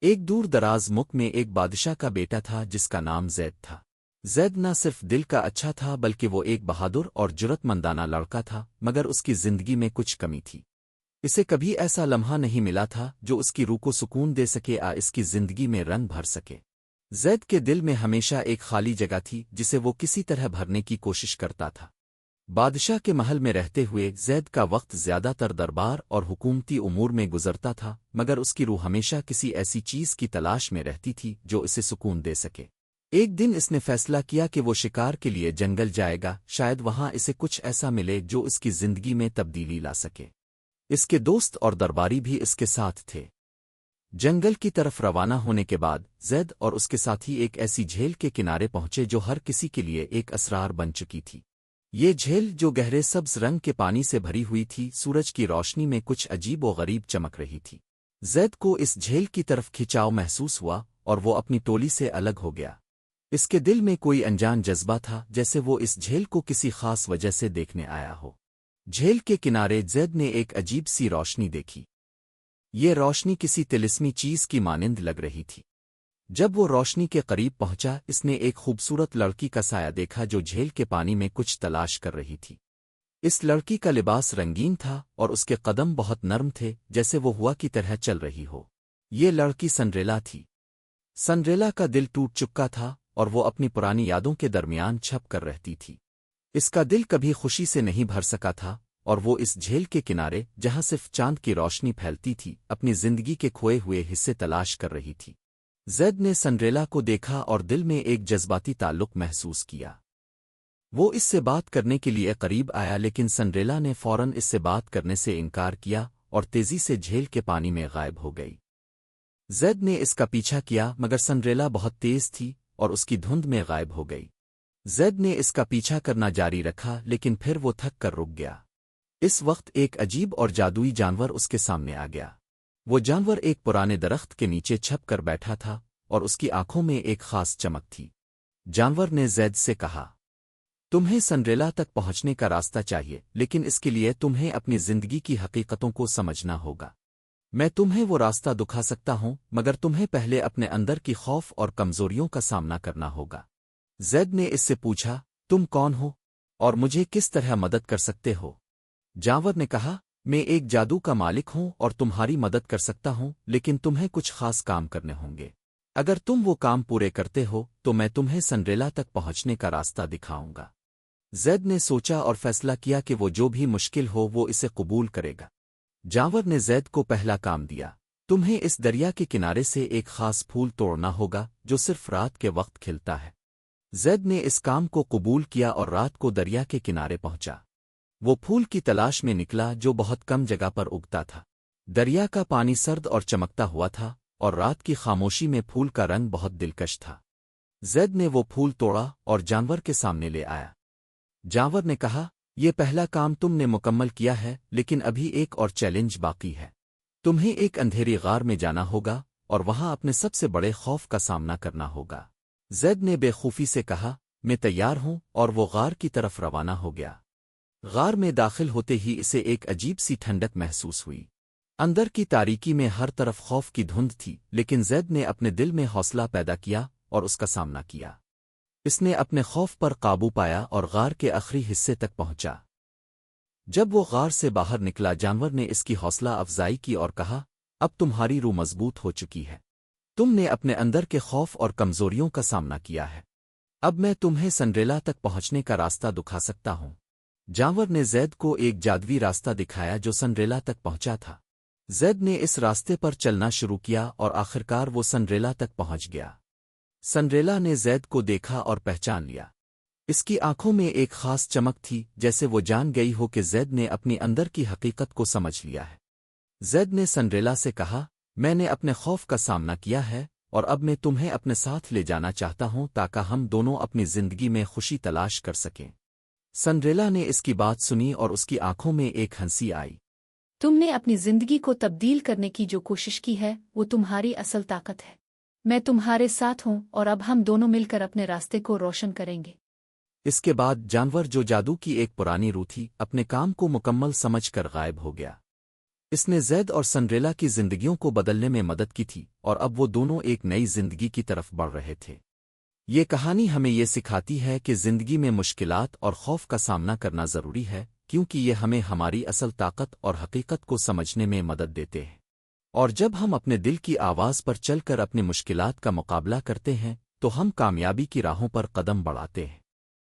ایک دور دراز ملک میں ایک بادشاہ کا بیٹا تھا جس کا نام زید تھا۔ زید نہ صرف دل کا اچھا تھا بلکہ وہ ایک بہادر اور جرت مندانہ لڑکا تھا، مگر اس کی زندگی میں کچھ کمی تھی۔ اسے کبھی ایسا لمحہ نہیں ملا تھا جو اس کی روح کو سکون دے سکے، اس کی زندگی میں رنگ بھر سکے۔ زید کے دل میں ہمیشہ ایک خالی جگہ تھی جسے وہ کسی طرح بھرنے کی کوشش کرتا تھا۔ بادشاہ کے محل میں رہتے ہوئے زید کا وقت زیادہ تر دربار اور حکومتی امور میں گزرتا تھا، مگر اس کی روح ہمیشہ کسی ایسی چیز کی تلاش میں رہتی تھی جو اسے سکون دے سکے۔ ایک دن اس نے فیصلہ کیا کہ وہ شکار کے لیے جنگل جائے گا، شاید وہاں اسے کچھ ایسا ملے جو اس کی زندگی میں تبدیلی لا سکے۔ اس کے دوست اور درباری بھی اس کے ساتھ تھے۔ جنگل کی طرف روانہ ہونے کے بعد زید اور اس کے ساتھی ایک ایسی جھیل کے کنارے پہنچے جو ہر کسی کے لیے ایک اسرار بن چکی تھی۔ یہ جھیل جو گہرے سبز رنگ کے پانی سے بھری ہوئی تھی، سورج کی روشنی میں کچھ عجیب و غریب چمک رہی تھی۔ زید کو اس جھیل کی طرف کھنچاؤ محسوس ہوا اور وہ اپنی ٹولی سے الگ ہو گیا۔ اس کے دل میں کوئی انجان جذبہ تھا، جیسے وہ اس جھیل کو کسی خاص وجہ سے دیکھنے آیا ہو۔ جھیل کے کنارے زید نے ایک عجیب سی روشنی دیکھی۔ یہ روشنی کسی طلسمی چیز کی مانند لگ رہی تھی۔ جب وہ روشنی کے قریب پہنچا، اس نے ایک خوبصورت لڑکی کا سایہ دیکھا جو جھیل کے پانی میں کچھ تلاش کر رہی تھی۔ اس لڑکی کا لباس رنگین تھا اور اس کے قدم بہت نرم تھے، جیسے وہ ہوا کی طرح چل رہی ہو۔ یہ لڑکی سنڈریلا تھی۔ سنڈریلا کا دل ٹوٹ چکا تھا اور وہ اپنی پرانی یادوں کے درمیان چھپ کر رہتی تھی۔ اس کا دل کبھی خوشی سے نہیں بھر سکا تھا اور وہ اس جھیل کے کنارے، جہاں صرف چاند کی روشنی پھیلتی تھی، اپنی زندگی کے کھوئے ہوئے حصے تلاش کر رہی تھی۔ زید نے سنڈریلا کو دیکھا اور دل میں ایک جذباتی تعلق محسوس کیا۔ وہ اس سے بات کرنے کے لیے قریب آیا، لیکن سنڈریلا نے فوراً اس سے بات کرنے سے انکار کیا اور تیزی سے جھیل کے پانی میں غائب ہو گئی۔ زید نے اس کا پیچھا کیا، مگر سنڈریلا بہت تیز تھی اور اس کی دھند میں غائب ہو گئی۔ زید نے اس کا پیچھا کرنا جاری رکھا، لیکن پھر وہ تھک کر رک گیا۔ اس وقت ایک عجیب اور جادوئی جانور اس کے سامنے آ گیا۔ وہ جانور ایک پرانے درخت کے نیچے چھپ کر بیٹھا تھا اور اس کی آنکھوں میں ایک خاص چمک تھی۔ جانور نے زید سے کہا، تمہیں سنڈریلا تک پہنچنے کا راستہ چاہیے، لیکن اس کے لیے تمہیں اپنی زندگی کی حقیقتوں کو سمجھنا ہوگا۔ میں تمہیں وہ راستہ دکھا سکتا ہوں، مگر تمہیں پہلے اپنے اندر کی خوف اور کمزوریوں کا سامنا کرنا ہوگا۔ زید نے اس سے پوچھا، تم کون ہو اور مجھے کس طرح مدد کر سکتے ہو؟ جانور نے کہا، میں ایک جادو کا مالک ہوں اور تمہاری مدد کر سکتا ہوں، لیکن تمہیں کچھ خاص کام کرنے ہوں گے۔ اگر تم وہ کام پورے کرتے ہو تو میں تمہیں سنڈریلا تک پہنچنے کا راستہ دکھاؤں گا۔ زید نے سوچا اور فیصلہ کیا کہ وہ جو بھی مشکل ہو وہ اسے قبول کرے گا۔ جانور نے زید کو پہلا کام دیا، تمہیں اس دریا کے کنارے سے ایک خاص پھول توڑنا ہوگا جو صرف رات کے وقت کھلتا ہے۔ زید نے اس کام کو قبول کیا اور رات کو دریا کے کنارے پہنچا۔ وہ پھول کی تلاش میں نکلا جو بہت کم جگہ پر اگتا تھا۔ دریا کا پانی سرد اور چمکتا ہوا تھا اور رات کی خاموشی میں پھول کا رنگ بہت دلکش تھا۔ زید نے وہ پھول توڑا اور جانور کے سامنے لے آیا۔ جانور نے کہا، یہ پہلا کام تم نے مکمل کیا ہے، لیکن ابھی ایک اور چیلنج باقی ہے۔ تمہیں ایک اندھیری غار میں جانا ہوگا اور وہاں اپنے سب سے بڑے خوف کا سامنا کرنا ہوگا۔ زید نے بے خوفی سے کہا، میں تیار ہوں، اور وہ غار کی طرف روانہ ہو گیا۔ غار میں داخل ہوتے ہی اسے ایک عجیب سی ٹھنڈک محسوس ہوئی۔ اندر کی تاریکی میں ہر طرف خوف کی دھند تھی، لیکن زید نے اپنے دل میں حوصلہ پیدا کیا اور اس کا سامنا کیا۔ اس نے اپنے خوف پر قابو پایا اور غار کے آخری حصے تک پہنچا۔ جب وہ غار سے باہر نکلا، جانور نے اس کی حوصلہ افزائی کی اور کہا، اب تمہاری روح مضبوط ہو چکی ہے۔ تم نے اپنے اندر کے خوف اور کمزوریوں کا سامنا کیا ہے۔ اب میں تمہیں سنڈریلا تک پہنچنے کا راستہ دکھا سکتا ہوں۔ جانور نے زید کو ایک جادوئی راستہ دکھایا جو سنڈریلا تک پہنچا تھا۔ زید نے اس راستے پر چلنا شروع کیا اور آخرکار وہ سنڈریلا تک پہنچ گیا۔ سنڈریلا نے زید کو دیکھا اور پہچان لیا۔ اس کی آنکھوں میں ایک خاص چمک تھی، جیسے وہ جان گئی ہو کہ زید نے اپنی اندر کی حقیقت کو سمجھ لیا ہے۔ زید نے سنڈریلا سے کہا، میں نے اپنے خوف کا سامنا کیا ہے اور اب میں تمہیں اپنے ساتھ لے جانا چاہتا ہوں تاکہ ہم دونوں اپنی زندگی میں خوشی تلاش کر سکیں۔ سنڈریلا نے اس کی بات سنی اور اس کی آنکھوں میں ایک ہنسی آئی۔ تم نے اپنی زندگی کو تبدیل کرنے کی جو کوشش کی ہے وہ تمہاری اصل طاقت ہے۔ میں تمہارے ساتھ ہوں اور اب ہم دونوں مل کر اپنے راستے کو روشن کریں گے۔ اس کے بعد جانور، جو جادو کی ایک پرانی روح تھی، اپنے کام کو مکمل سمجھ کر غائب ہو گیا۔ اس نے زید اور سنڈریلا کی زندگیوں کو بدلنے میں مدد کی تھی اور اب وہ دونوں ایک نئی زندگی کی طرف بڑھ رہے تھے۔ یہ کہانی ہمیں یہ سکھاتی ہے کہ زندگی میں مشکلات اور خوف کا سامنا کرنا ضروری ہے، کیونکہ یہ ہمیں ہماری اصل طاقت اور حقیقت کو سمجھنے میں مدد دیتے ہیں۔ اور جب ہم اپنے دل کی آواز پر چل کر اپنی مشکلات کا مقابلہ کرتے ہیں تو ہم کامیابی کی راہوں پر قدم بڑھاتے ہیں۔